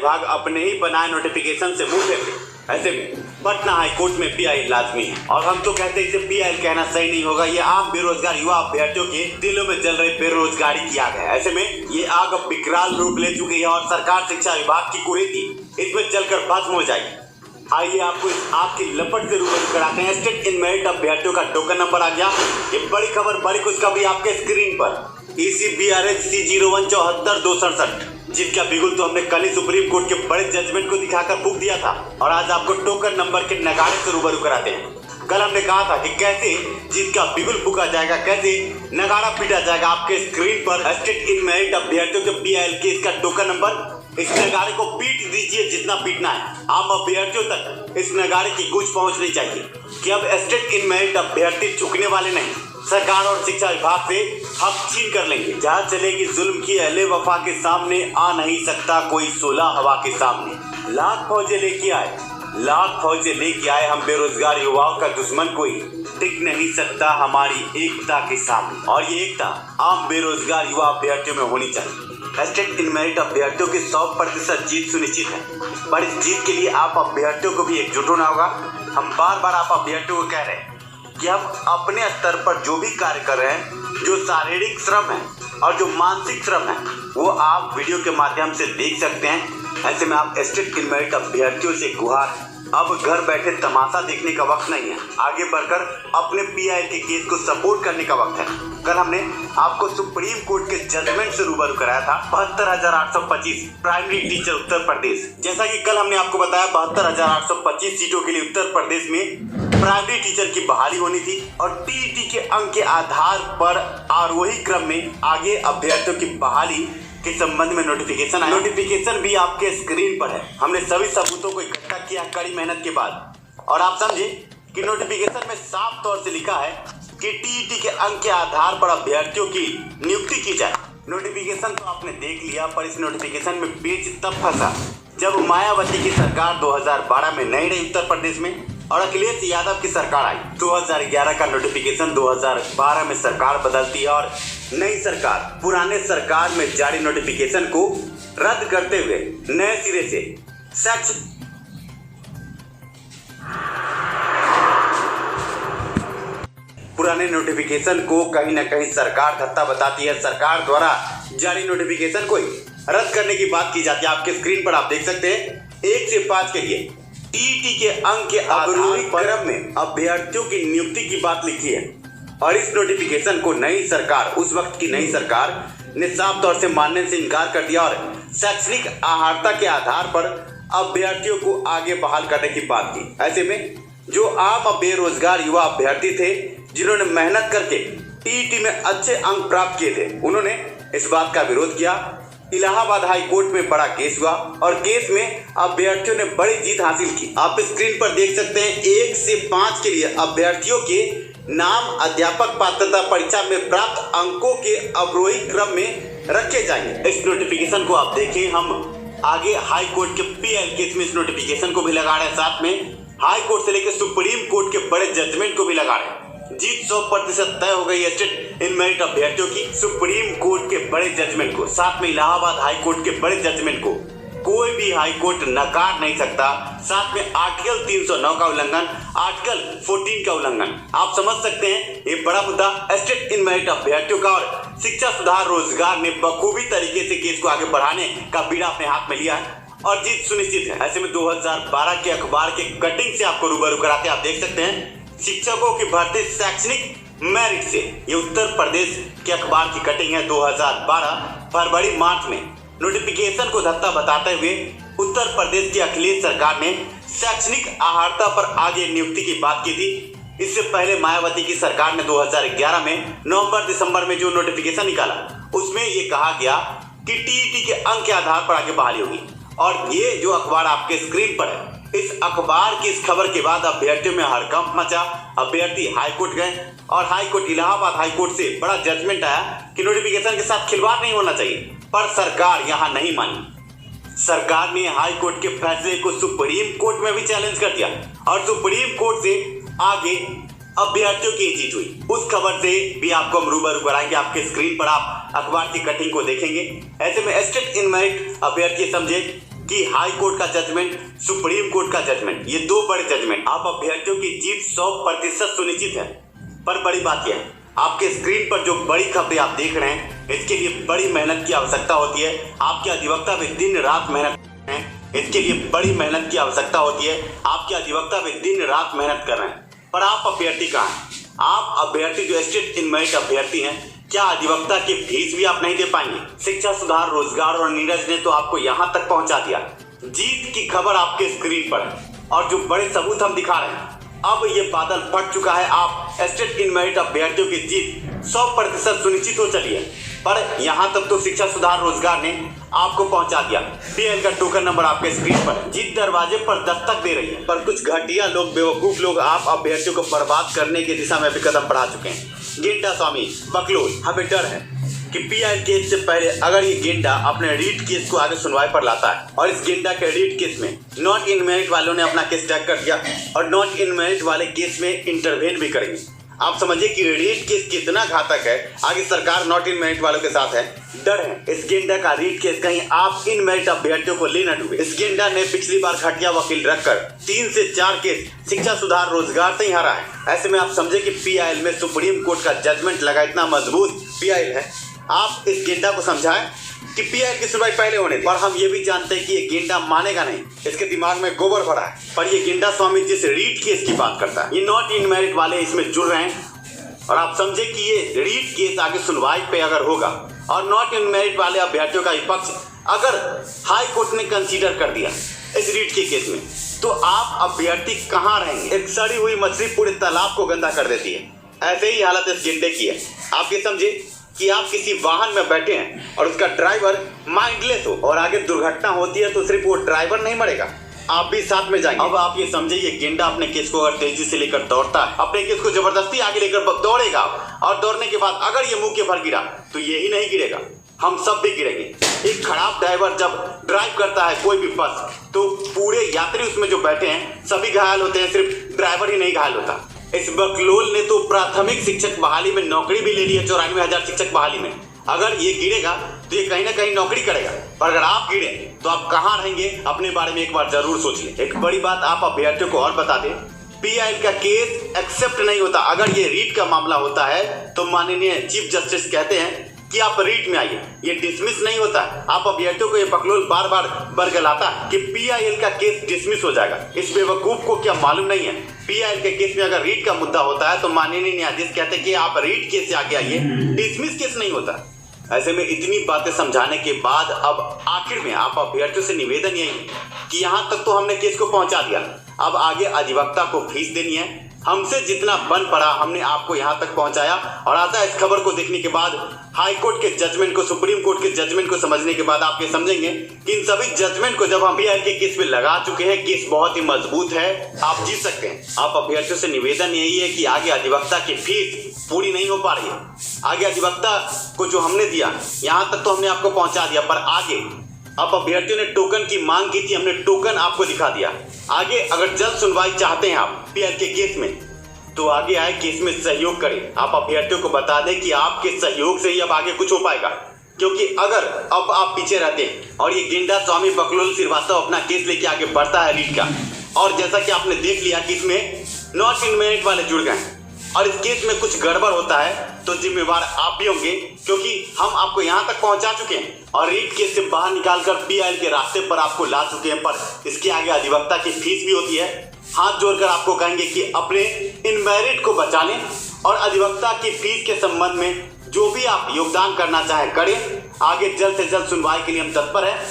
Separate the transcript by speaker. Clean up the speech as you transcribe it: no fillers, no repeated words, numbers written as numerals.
Speaker 1: विभाग अपने ही बनाए नोटिफिकेशन से मुंह फेर ले। ऐसे में पटना हाई कोर्ट में PIL लाजमी है और हम तो कहते हैं इसे PIL कहना सही नहीं होगा। ये आम बेरोजगार युवा अभ्यर्थियों के दिलों में जल रही बेरोजगारी की आग है। ऐसे में ये आग अब विकराल रूप ले चुकी है और सरकार शिक्षा विभाग की कुरीति इसमें जलकर भस्म हो जाएगी। आइए आपको इस आग की लपट से रूबरू कराते हैं। स्टेट इन मेरिट अभ्यर्थियों का टोकन नंबर आ गया। ये बड़ी खबर, बड़ी खुशखबरी आपके स्क्रीन पर। ECBRH C01 74-267 जिसका बिगुल तो हमने कल ही सुप्रीम कोर्ट के बड़े जजमेंट को दिखाकर फूंक दिया था और आज आपको टोकन नंबर के नगाड़े से रूबरू कराते हैं। कल हमने कहा था कि कैसे जिसका बिगुल फूका जाएगा, कैसे नगाड़ा पीटा जाएगा। आपके स्क्रीन पर स्टेट इन मेरिट अभ्यर्थियों के PIL के इसका टोकन नंबर। इस नगाड़े को पीट दीजिए जितना पीटना है। आम अभ्यर्थियों तक इस नगाड़े की गूंज पहुंचनी चाहिए कि अब स्टेट इन मेरिट अभ्यर्थी चुकने वाले नहीं, सरकार और शिक्षा विभाग से हक छीन कर लेंगे। जहाँ चलेगी जुल्म की अहले वफा के सामने आ नहीं सकता कोई सोलह हवा के सामने। लाख फौजे लेके आए, लाख फौजे लेके आए, हम बेरोजगार युवाओं का दुश्मन कोई टिक नहीं सकता हमारी एकता के सामने। और ये एकता आम बेरोजगार युवा अभ्यर्थियों में होनी चाहिए। स्टेट इन मेरिट अभ्यर्थियों की 100% जीत सुनिश्चित है, पर इस जीत के लिए आप अभ्यर्थियों को भी एकजुट होना होगा। हम बार बार आप अभ्यर्थियों को कह रहे हैं कि हम अपने स्तर पर जो भी कार्य कर रहे हैं, जो शारीरिक श्रम है और जो मानसिक श्रम है, वो आप वीडियो के माध्यम से देख सकते हैं। ऐसे में आप स्टेट इन मेरिट अभ्यर्थियों से गुहार है, अब घर बैठे तमाशा देखने का वक्त नहीं है, आगे बढ़कर अपने PIL के केस को सपोर्ट करने का वक्त है। कल हमने आपको सुप्रीम कोर्ट के जजमेंट से रूबरू कराया था 72,825 प्राइमरी टीचर उत्तर प्रदेश। जैसा कि कल हमने आपको बताया 72,825 सीटों के लिए उत्तर प्रदेश में प्राइमरी टीचर की बहाली होनी थी और TET के अंक के आधार पर आरोही क्रम में आगे अभ्यर्थियों की बहाली के संबंध में नोटिफिकेशन आया। नोटिफिकेशन भी आपके स्क्रीन पर है। हमने सभी सबूतों को इकट्ठा किया कड़ी मेहनत के बाद और आप समझे कि नोटिफिकेशन में साफ तौर से लिखा है कि TET के अंक के आधार पर अभ्यर्थियों की नियुक्ति की जाए। नोटिफिकेशन तो आपने देख लिया, पर इस नोटिफिकेशन में पेच तब फंसा जब मायावती की सरकार 2012 में नहीं रही उत्तर प्रदेश में और अखिलेश यादव की सरकार आई। 2011 का नोटिफिकेशन 2012 में सरकार बदलती है और नई सरकार पुराने सरकार में जारी नोटिफिकेशन को रद्द करते हुए नए सिरे से पुराने नोटिफिकेशन को कहीं न कहीं सरकार धत्ता बताती है। सरकार द्वारा जारी नोटिफिकेशन को रद्द करने की बात की जाती है। आपके स्क्रीन पर आप देख सकते हैं 1 से 5 के लिए TET के अंक के आरोही क्रम में अभ्यर्थियों की नियुक्ति की बात लिखी है और इस नोटिफिकेशन को नई सरकार, उस वक्त की नई सरकार ने साफ तौर से मानने से इनकार कर दिया और शैक्षणिक अहर्ता के आधार पर अभ्यर्थियों को आगे बहाल करने की बात की। ऐसे में जो आम बेरोजगार युवा अभ्यर्थी थे जिन्होंने मेहनत करके TET में अच्छे अंक प्राप्त किए थे, उन्होंने इस बात का विरोध किया। इलाहाबाद हाई कोर्ट में बड़ा केस हुआ और केस में अभ्यर्थियों ने बड़ी जीत हासिल की। आप स्क्रीन पर देख सकते हैं 1 से 5 के लिए अभ्यर्थियों के नाम अध्यापक पात्रता परीक्षा में प्राप्त अंकों के अवरोही क्रम में रखे जाएंगे। इस नोटिफिकेशन को आप देखें, हम आगे हाई कोर्ट के PIL केस में इस नोटिफिकेशन को भी लगा रहे हैं, साथ में हाई कोर्ट से लेकर सुप्रीम कोर्ट के बड़े जजमेंट को भी लगा रहे हैं। जीत 100% तय हो गई है स्टेट इन मेरिट अभ्यर्थियों की। सुप्रीम कोर्ट के बड़े जजमेंट को, साथ में इलाहाबाद हाई कोर्ट के बड़े जजमेंट को कोई भी हाई कोर्ट नकार नहीं सकता। साथ में आर्टिकल 309 का उल्लंघन, आर्टिकल 14 का उल्लंघन। आप समझ सकते हैं ये बड़ा मुद्दा स्टेट इन मेरिट अभ्यर्थियों का और शिक्षा सुधार रोजगार ने बखूबी तरीके से केस को आगे बढ़ाने का बीड़ा अपने हाथ में लिया है और जीत सुनिश्चित है। ऐसे में 2012 के अखबार के कटिंग से आपको रूबरू कराते आप देख सकते हैं शिक्षकों की भर्ती शैक्षणिक मेरिट से। ये उत्तर प्रदेश के अखबार की कटिंग है। 2012 फरवरी मार्च में नोटिफिकेशन को धत्ता बताते हुए उत्तर प्रदेश की अखिलेश सरकार ने शैक्षणिक अहर्ता पर आगे नियुक्ति की बात की थी। इससे पहले मायावती की सरकार ने 2011 में नवंबर दिसंबर में जो नोटिफिकेशन निकाला उसमें ये कहा गया कि TET के अंक के आधार पर आगे बहाली होगी। और ये जो अखबार आपके स्क्रीन पर है, इस अखबार की इस खबर के बाद अभ्यर्थियों में हड़कंप मचा। अभ्यर्थी हाईकोर्ट गए और हाईकोर्ट इलाहाबाद हाईकोर्ट से बड़ा जजमेंट आया कि नोटिफिकेशन के साथ खिलवाड़ नहीं होना चाहिए, पर सरकार यहां नहीं मानी। सरकार ने हाईकोर्ट के फैसले को सुप्रीम कोर्ट में भी चैलेंज कर दिया और सुप्रीम कोर्ट से आगे अभ्यर्थियों की जीत हुई। उस खबर से भी आपको हम रूबरू कराएंगे। आपके स्क्रीन पर आप अखबार की कटिंग को देखेंगे। ऐसे में स्टेट इन मेरिट अभ्यर्थी समझे कि हाई कोर्ट का जजमेंट, सुप्रीम कोर्ट का जजमेंट, ये दो बड़े जजमेंट, आप अभ्यर्थियों की जीत 100% सुनिश्चित है। पर बड़ी बात यह है, आपके स्क्रीन पर जो बड़ी खबरें आप देख रहे हैं, इसके लिए बड़ी मेहनत की आवश्यकता होती है। आपके अधिवक्ता भी दिन रात मेहनत कर रहे हैं, इसके लिए बड़ी मेहनत की आवश्यकता होती है। आपके अधिवक्ता भी दिन रात मेहनत कर रहे हैं, पर आप अभ्यर्थी कहाँ हैं? आप अभ्यर्थी जो स्टेट इन मेरिट अभ्यर्थी हैं, क्या अधिवक्ता की फीस भी आप नहीं दे पाएंगे? शिक्षा सुधार, रोजगार और नीरज ने तो आपको यहाँ तक पहुँचा दिया। जीत की खबर आपके स्क्रीन पर है और जो बड़े सबूत हम दिखा रहे हैं, अब ये बादल फट चुका है। आप स्टेट इन मेरिट अभ्यर्थियों की जीत 100% सुनिश्चित हो चली है। पर यहाँ तक तो शिक्षा सुधार रोजगार ने आपको पहुंचा दिया। पीएल का टोकन नंबर आपके स्क्रीन पर है। जीत दरवाजे पर दस्तक दे रही है, पर कुछ घटिया लोग, बेवकूफ लोग आप अभ्यर्थियों को बर्बाद करने की दिशा में भी कदम बढ़ा चुके हैं। गेंडा स्वामी बकलोल, हमें डर है कि पीआई केस से पहले अगर ये गेंडा अपने रीट केस को आगे सुनवाई पर लाता है और इस गेंडा के रीट केस में नॉट इन मेरिट वालों ने अपना केस टैग कर दिया और नॉट इन मेरिट वाले केस में इंटरवेन भी करेंगे। आप समझिए कि रीट केस कितना घातक है। आगे सरकार नॉट इन मेरिट वालों के साथ है। डर है इस गेंडा का रीट केस कहीं आप इन मेरिट अभ्यर्थियों को ले न डूबे। इस गेंडा ने पिछली बार घटिया वकील रखकर 3 से 4 केस शिक्षा सुधार रोजगार से ही हारा है। ऐसे में आप समझे कि पीआईएल में सुप्रीम कोर्ट का जजमेंट लगा, इतना मजबूत पीआईएल है। आप इस गेंडा को समझाएं कि पीआईएल की सुनवाई पहले होने दी। और हम ये भी जानते हैं कि ये गेंडा मानेगा नहीं, इसके दिमाग में गोबर भरा है। पर ये गेंडा स्वामी जिस रीट केस की बात करता है, ये नॉट इन मेरिट वाले इसमें जुड़ रहे हैं। और आप समझे कि ये रीट केस आगे सुनवाई पे अगर होगा और नॉट इन मेरिट वाले अभ्यर्थियों का विपक्ष अगर हाई कोर्ट ने कंसीडर कर दिया इस रीट के केस में, तो आप अभ्यर्थी कहाँ रहेंगे? एक सड़ी हुई मछली पूरे तालाब को गंदा कर देती है। ऐसे ही हालत इस गेंडे की है। आप ये समझे कि आप किसी वाहन में बैठे हैं और उसका ड्राइवर माइंडलेस हो और आगे दुर्घटना होती है तो सिर्फ वो ड्राइवर नहीं मरेगा, आप भी साथ में जाएंगे। अब आप ये समझे ये गेंडा अपने केस को अगर तेजी से लेकर दौड़ता है, अपने केस को जबरदस्ती आगे लेकर दौड़ेगा और दौड़ने के बाद अगर ये मुंह के भर गिरा तो यही नहीं गिरेगा, हम सब भी गिरेंगे। एक खराब ड्राइवर जब ड्राइव करता है कोई भी बस, तो पूरे यात्री उसमें जो बैठे हैं सभी घायल होते हैं, सिर्फ ड्राइवर ही नहीं घायल होता। इस बकलोल ने तो प्राथमिक शिक्षक बहाली में नौकरी भी ले ली है, 94,000 शिक्षक बहाली में। अगर ये गिरेगा तो ये कहीं ना कहीं नौकरी करेगा, पर अगर आप गिरे तो आप कहाँ रहेंगे? अपने बारे में एक बार जरूर सोच लें। एक बड़ी बात आप अभ्यर्थियों को और बता दें, पीआईएल का केस एक्सेप्ट नहीं होता। अगर ये रीट का मामला होता है तो माननीय चीफ जस्टिस कहते हैं कि आप रीट में आइए, ये डिसमिस नहीं होता। आप अभ्यर्थियों को ये बकलोल बार बार बरगलाता कि पीआईएल का केस डिसमिस हो जाएगा। इस बेवकूफ को क्या मालूम नहीं है, पीआईएल के केस में अगर रीट का मुद्दा होता है तो माननीय न्यायाधीश कहते हैं कि आप रीट केस से आगे आइए, डिसमिस केस नहीं होता। ऐसे में इतनी बातें समझाने के बाद अब आखिर में आप अभ्यर्थियों से निवेदन यही कि यहाँ तक तो हमने केस को पहुंचा दिया, अब आगे अधिवक्ता को फीस देनी है। हमसे जितना बन पड़ा हमने आपको यहाँ तक पहुंचाया और आता है इस खबर को देखने के बाद, हाई कोर्ट के जजमेंट को, सुप्रीम कोर्ट के जजमेंट को समझने के बाद आप ये समझेंगे कि इन सभी जजमेंट को जब हम पीआईएल के केस में लगा चुके हैं, केस बहुत ही मजबूत है, आप जीत सकते हैं। आप अभ्यर्थियों से निवेदन यही है कि आगे अधिवक्ता की फीस पूरी नहीं हो पा रही है। आगे अधिवक्ता को जो हमने दिया यहाँ तक तो हमने आपको पहुंचा दिया, पर आगे अब अभ्यर्थियों ने टोकन की मांग की थी, हमने टोकन आपको दिखा दिया। आगे अगर जल्द सुनवाई चाहते हैं आप पीआईएल के केस में, तो आगे आए केस में सहयोग करें। आप अभ्यर्थियों को बता दें कि आपके सहयोग से ही अब आगे कुछ हो पाएगा, क्योंकि अगर अब आप पीछे रहते और ये गेंडा स्वामी बकलोल श्रीवास्तव अपना केस लेके आगे बढ़ता है रीट का, और जैसा कि आपने देख लिया कि इसमें नॉट इन मेरिट वाले जुड़ गए और इस केस में कुछ गड़बड़ होता है तो जिम्मेवार आप भी होंगे, क्योंकि हम आपको यहाँ तक पहुँचा चुके हैं और रीट केस से बाहर निकालकर पीआईएल के रास्ते पर आपको ला चुके हैं। पर इसके आगे अधिवक्ता की फीस भी होती है। हाथ जोड़कर आपको कहेंगे कि अपने इन मेरिट को बचा लें और अधिवक्ता की फीस के संबंध में जो भी आप योगदान करना चाहें करें। आगे जल्द से जल्द सुनवाई के लिए हम तत्पर हैं।